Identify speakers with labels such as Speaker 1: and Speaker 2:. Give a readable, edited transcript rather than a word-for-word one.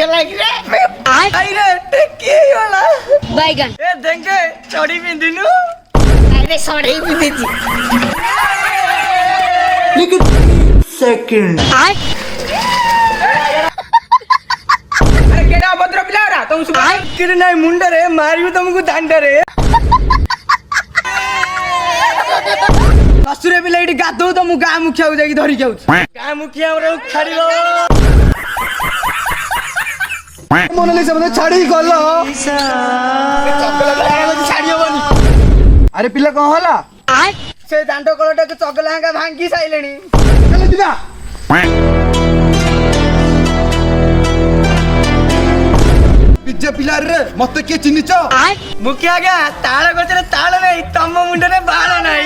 Speaker 1: गला कि रे आई रे टेकी वाला
Speaker 2: बैगन
Speaker 1: ए देंगे चोड़ी पिंदिनु अरे साड़ी पिंदी थी लेकिन सेकंड अरे केडा भद्र पिला रा तुम सुबह किरे नाही मुंड रे मारियो तुमको दांड रे ससुरे पिला इडी गादो त मु गा मुखिया को जाकी धरि जाउ गा मुखिया रे छाड़िलो मोनाली से मने छाड़ी गलो छाड़ियो बनी अरे पिला कौन होला से दांडो कलटा के चगला हांगा भांगी साइलेनी चल दिना पिज्जा पिला रे मते के चिन्निच मुखिया गा ताळ गजरे ताळ नै तम मुंडरे बाळ नै